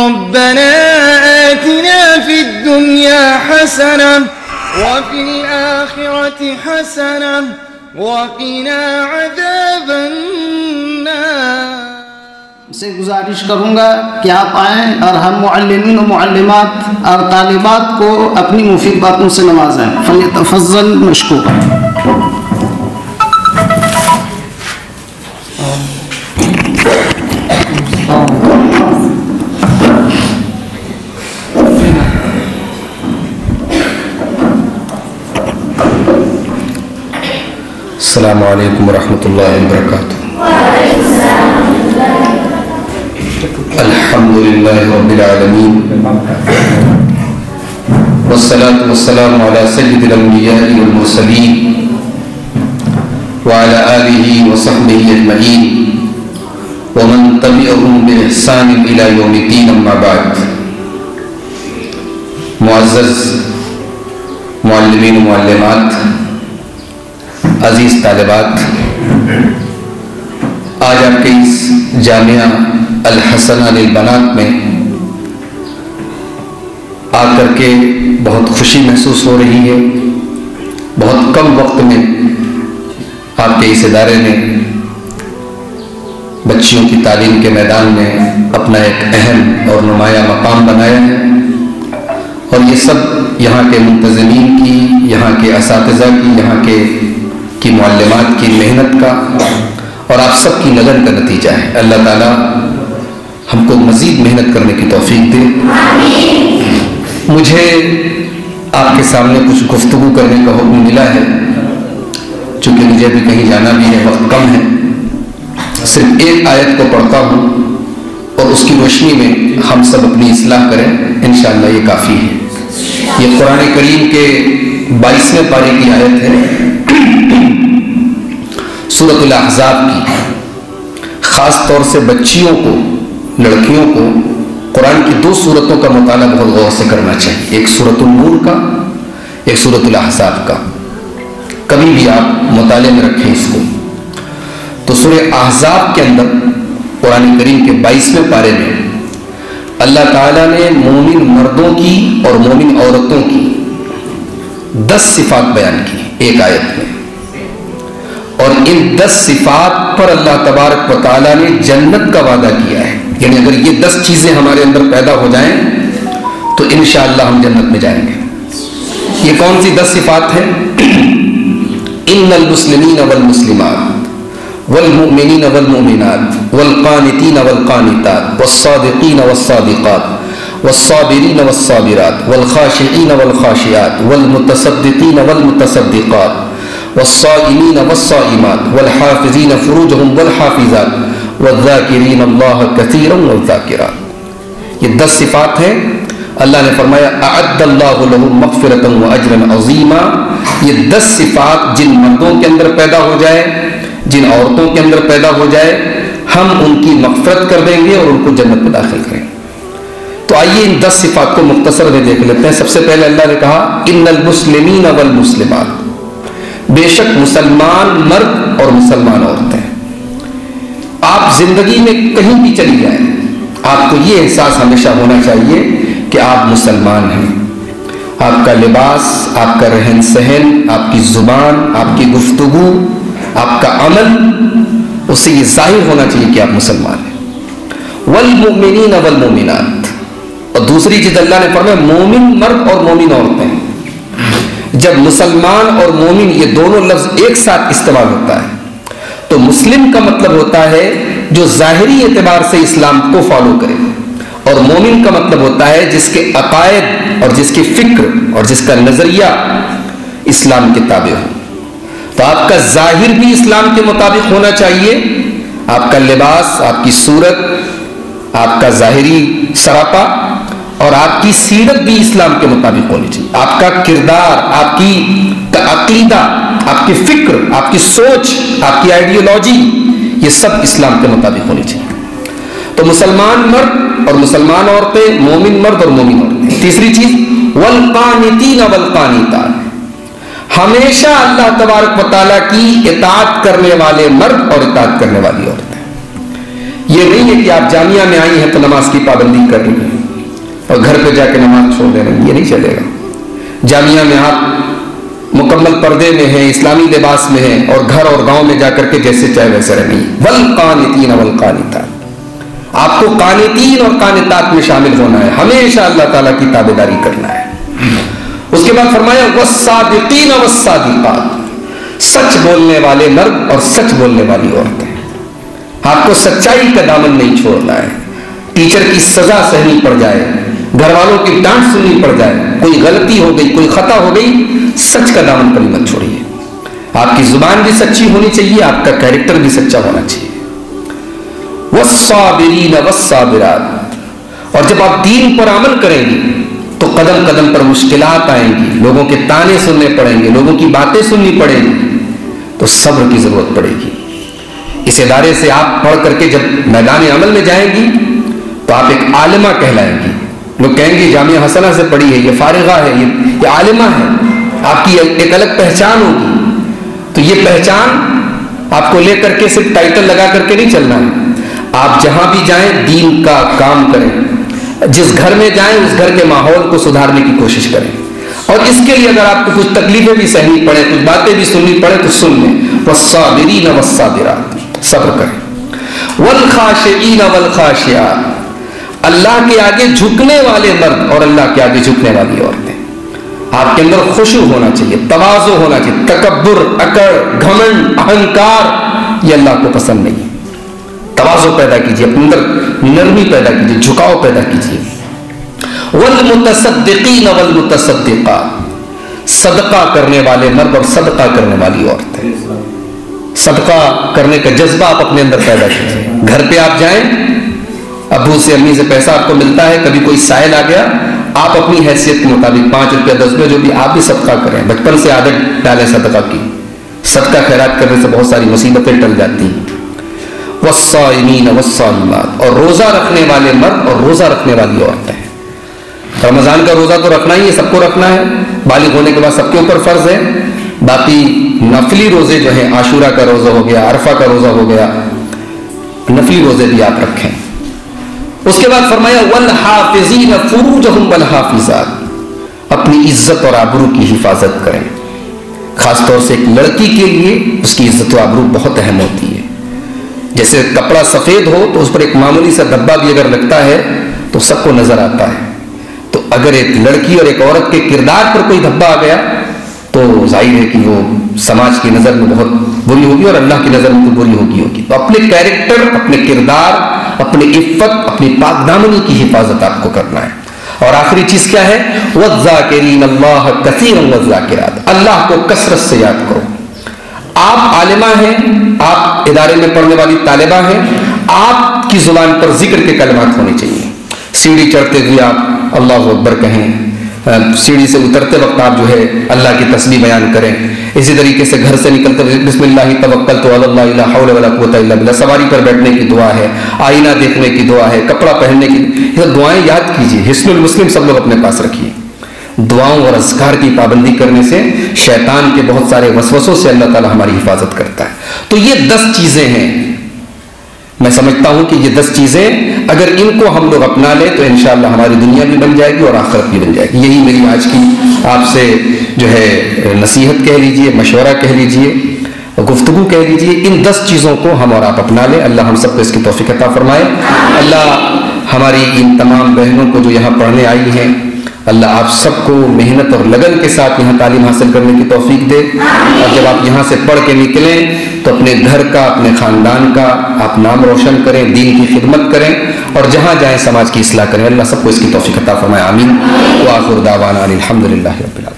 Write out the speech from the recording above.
ربنا آتنا في الدنيا حسنة وفي الآخرة حسنة وقنا عذاب النار. سے گزارش کروں گا کہ آپ آئیں اور ہم معلمین و معلمات اور طالبات کو اپنی مفید باتوں سے نوازیں. فلیتفضل مشکورا. السلام علیکم ورحمۃ اللہ وبرکاتہ. الحمد للہ رب العالمین والصلاة والسلام على سید الانبیاء والمرسلین وعلى آلہ وصحبہ اجمعین ومن تبعهم بإحسان إلى يوم الدین. اما بعد. معزز معلمین و معلمات، عزیز طالبات، آج آپ کے اس جامعہ الحسنہ للبنات میں آ کر کے بہت خوشی محسوس ہو رہی ہے. بہت کم وقت میں آپ کے اس ادارے نے بچیوں کی تعلیم کے میدان میں اپنا ایک اہم اور نمایاں مقام بنایا ہے، اور یہ سب یہاں کے منتظمین کی، یہاں کے اساتذہ کی، یہاں کی معلمات کی محنت کا اور آپ سب کی لگن کا نتیجہ ہے. اللہ تعالیٰ ہم کو مزید محنت کرنے کی توفیق دے. مجھے آپ کے سامنے کچھ گفتگو کرنے کا حکم ملا ہے، چونکہ مجھے بھی کہیں جانا بھی ہے، وقت کم ہے. صرف ایک آیت کو پڑھتا ہوں اور اس کی روشنی میں ہم سب اپنی اصلاح کریں، انشاءاللہ یہ کافی ہے. یہ قرآن کریم کے 22ویں پارے کی آیت ہے، سورۃ الاحزاب کی. خاص طور سے بچیوں کو، لڑکیوں کو قرآن کی 2 سورتوں کا مطالعہ بہت غور سے کرنا چاہیے. ایک سورۃ النور کا، ایک سورۃ الاحزاب کا. کبھی بھی آپ مطالعے میں رکھیں اس کو. تو سورہ احزاب کے اندر قرآن کریم کے 22ویں پارے میں اللہ تعالیٰ نے مومن مردوں کی اور مومن عورتوں کی 10 صفات بیان کی ایک آیت میں، اور ان 10 صفات پر اللہ تبارک و تعالیٰ نے جنت کا وعدہ کیا ہے. یعنی اگر یہ 10 چیزیں ہمارے اندر پیدا ہو جائیں تو انشاءاللہ ہم جنت میں جائیں گے. یہ کون سی 10 صفات ہیں؟ ان المسلمین والمسلمات والمؤمنین والمؤمنات والقانتین والقانتات والصادقین والصادقات والصابرین والصابرات والخاشعین والخاشعات والمتصدقین والمتصدقات والصائمین والصائمات والحافظین فروجهم والحافظات والذاکرین اللہ کثیرا والذاکرات. یہ 10 صفات ہیں. اللہ نے فرمایا اعد اللہ لهم مغفرۃ واجرا عظیما. یہ 10 صفات جن مردوں کے اندر پیدا ہو جائے، جن عورتوں کے اندر پیدا ہو جائے، ہم ان کی مغفرت کر دیں گے اور ان کو جنت میں داخل کریں گے. تو آئیے ان 10 صفات کو مختصر میں دیکھ لیتے ہیں. سب سے پہلے اللہ نے کہا ان المسلمین والمسلمات، بے شک مسلمان مرد اور مسلمان عورتیں. آپ زندگی میں کہیں بھی چلی جائیں، آپ کو یہ احساس ہمیشہ ہونا چاہیے کہ آپ مسلمان ہیں. آپ کا لباس، آپ کا رہن سہن، آپ کی زبان، آپ کی گفتگو، آپ کا عمل، اس سے یہ ظاہر ہونا چاہیے کہ آپ مسلمان ہیں. والمؤمنین والمؤمنات، اور دوسری چیز اللہ نے فرمایا مومن مرد اور مومن عورتیں. جب مسلمان اور مومن یہ دونوں لفظ ایک ساتھ استعمال ہوتا ہے تو مسلم کا مطلب ہوتا ہے جو ظاہری اعتبار سے اسلام کو فالو کرے، اور مومن کا مطلب ہوتا ہے جس کے عقائد اور جس کی فکر اور جس کا نظریہ اسلام کے تابع ہو. تو آپ کا ظاہر بھی اسلام کے مطابق ہونا چاہیے، آپ کا لباس، آپ کی صورت، آپ کا ظاہری سراپا اور آپ کی سیرت بھی اسلام کے مطابق ہونی چاہیے. آپ کا کردار، آپ کی عقیدہ، آپ کی فکر، آپ کی سوچ، آپ کی آئیڈیالوجی، یہ سب اسلام کے مطابق ہونی چاہیے. تو مسلمان مرد اور مسلمان عورتیں، مومن مرد اور مومن عورتیں. تیسری چیز والقانتین والقانتات، ہمیشہ اللہ تبارک و تعالیٰ کی اطاعت کرنے والے مرد اور اطاعت کرنے والی عورتیں. یہ نہیں ہے کہ آپ جامعہ میں آئی ہیں تو نماز کی پابندی کر رہی ہیں، اور گھر پہ جا کے نماز چھوڑ دے رہے ہیں، یہ نہیں چلے گا۔ جامعہ میں آپ مکمل پردے میں ہیں، اسلامی لباس میں ہیں، اور گھر اور گاؤں میں جا کر کے جیسے چاہے ویسے رہیں۔ والقانتین والقانتات، آپ کو قانتین اور قانتات میں شامل ہونا ہے، ہمیشہ اللہ تعالیٰ کی تابعداری کرنا ہے۔ اس کے بعد فرمایا والصادقین والصادقات، سچ بولنے والے مرد اور سچ بولنے والی عورتیں۔ آپ کو سچائی کا دامن نہیں چھوڑنا ہے، ٹیچر کی سزا سہنی پڑ جائے، گھر والوں کی ڈانٹ سننی پڑ جائے، کوئی غلطی ہو گئی، کوئی خطا ہو گئی، سچ کا دامن کبھی مت چھوڑیے۔ آپ کی زبان بھی سچی ہونی چاہیے، آپ کا کیریکٹر بھی سچا ہونا چاہیے۔ والصابرین والصابرات، اور جب آپ دین پر عمل کریں گے تو قدم قدم پر مشکلات آئیں گی، لوگوں کے تانے سننے پڑیں گے، لوگوں کی باتیں سننی پڑیں گی، تو صبر کی ضرورت پڑے گی۔ اس ادارے سے آپ پڑھ کر کے جب میدان عمل میں جائیں گی تو آپ ایک عالمہ کہلائیں گی، لوگ کہیں گے جامعہ حسنہ سے پڑھی ہے، یہ فارغہ ہے، یہ عالمہ ہے، آپ کی ایک الگ پہچان ہوگی۔ تو یہ پہچان آپ کو لے کر کے صرف ٹائٹل لگا کر کے نہیں چلنا ہے، آپ جہاں بھی جائیں دین کا کام کریں، جس گھر میں جائیں اس گھر کے ماحول کو سدھارنے کی کوشش کریں، اور اس کے لیے اگر آپ کو کچھ تکلیفیں بھی سہنی پڑے، کچھ باتیں بھی سننی پڑے تو سن لیں۔ والصابرین والصابرات، صبر کریں۔ والخاشعین والخاشعات، اللہ کے آگے جھکنے والے مرد اور اللہ کے آگے جھکنے والی عورتیں۔ آپ کے اندر خشوع ہونا چاہیے، تواضع ہونا چاہیے، تکبر، اکڑ، گھمنڈ، اہنکار، یہ اللہ کو پسند نہیں۔ تواضع پیدا کیجیے، اپنے اندر نرمی پیدا کیجیے، جھکاؤ پیدا کیجیے۔ والمتصدقین والمتصدقات، صدقہ کرنے والے مرد اور صدقہ کرنے والی عورتیں۔ صدقہ کرنے کا جذبہ آپ اپنے اندر پیدا کیجیے۔ گھر پہ آپ جائیں، ابو سے امی سے پیسہ آپ کو ملتا ہے، کبھی کوئی سائل آ گیا، آپ اپنی حیثیت کے مطابق 5 روپیہ 10 روپیہ جو بھی، آپ بھی صدقہ کریں، بچپن سے عادت ڈالیں صدقہ کی۔ صدقہ خیرات کرنے سے بہت ساری مصیبتیں ٹل جاتی ہیں۔ والصائمین والصائمات، اور روزہ رکھنے والے مرد اور روزہ رکھنے والی عورتیں۔ رمضان کا روزہ تو رکھنا ہی ہے، سب کو رکھنا ہے، بالغ ہونے کے بعد سب کے اوپر فرض ہے۔ باقی نفلی روزے جو ہیں، عاشورہ کا روزہ ہو گیا، عرفہ کا روزہ ہو گیا، نفلی روزے بھی آپ رکھیں۔ اس کے بعد فرمایا والحافظین فروجہم والحافظات، اپنی عزت اور آبرو کی حفاظت کریں۔ خاص طور سے ایک لڑکی کے لیے اس کی عزت و آبرو بہت اہم ہوتی ہے۔ جیسے کپڑا سفید ہو تو اس پر ایک معمولی سا دھبا بھی اگر لگتا ہے تو سب کو نظر آتا ہے، تو اگر ایک لڑکی اور ایک عورت کے کردار پر کوئی دھبا آ گیا تو ظاہر ہے کہ وہ سماج کی نظر میں بہت بری ہوگی اور اللہ کی نظر میں تو بری ہوگی۔ تو اپنے کیریکٹر، اپنے کردار، اپنی عفت، اپنی پاک دامنی کی حفاظت آپ کو کرنا ہے۔ اور آخری چیز کیا ہے؟ والذاکرین اللہ کثیرا والذاکرات، اللہ کو کثرت سے یاد کرو۔ آپ عالمہ ہیں، آپ ادارے میں پڑھنے والی طالبہ ہیں، آپ کی زبان پر ذکر کے کلمات ہونے چاہیے۔ سیڑھی چڑھتے ہوئے آپ اللہ اکبر کہیں، سیڑھی سے اترتے وقت آپ جو ہے اللہ کی تسبیح بیان کریں۔ اسی طریقے سے گھر سے نکلتے ہوئے بسم اللہ توکلت علی اللہ لا حول ولا قوت الا باللہ، سواری پر بیٹھنے کی دعا ہے، آئینہ دیکھنے کی دعا ہے، کپڑا پہننے کی، یہ دعائیں یاد کیجیے۔ حصن المسلم سب لوگ اپنے پاس رکھیے۔ دعاؤں اور اذکار کی پابندی کرنے سے شیطان کے بہت سارے وسوسوں سے اللہ تعالی ہماری حفاظت کرتا ہے۔ تو یہ 10 چیزیں ہیں، میں سمجھتا ہوں کہ یہ 10 چیزیں اگر ان کو ہم لوگ اپنا لیں تو انشاءاللہ ہماری دنیا بھی بن جائے گی اور آخرت بھی بن جائے گی۔ یہی میری آج کی آپ سے جو ہے نصیحت کہہ لیجئے، مشورہ کہہ لیجئے، گفتگو کہہ لیجئے، ان 10 چیزوں کو ہم اور آپ اپنا لیں۔ اللہ ہم سب کو اس کی توفیق عطا فرمائے۔ اللہ ہماری ان تمام بہنوں کو جو یہاں پڑھنے آئی ہیں، اللہ آپ سب کو محنت اور لگن کے ساتھ یہاں تعلیم حاصل کرنے کی توفیق دے، اور جب آپ یہاں سے پڑھ کے نکلیں تو اپنے گھر کا، اپنے خاندان کا آپ نام روشن کریں، دین کی خدمت کریں، اور جہاں جائیں سماج کی اصلاح کریں۔ اللہ سب کو اس کی توفیق عطا فرمائے، آمین۔ وآخر دعوانا الحمدللہ رب العالمین۔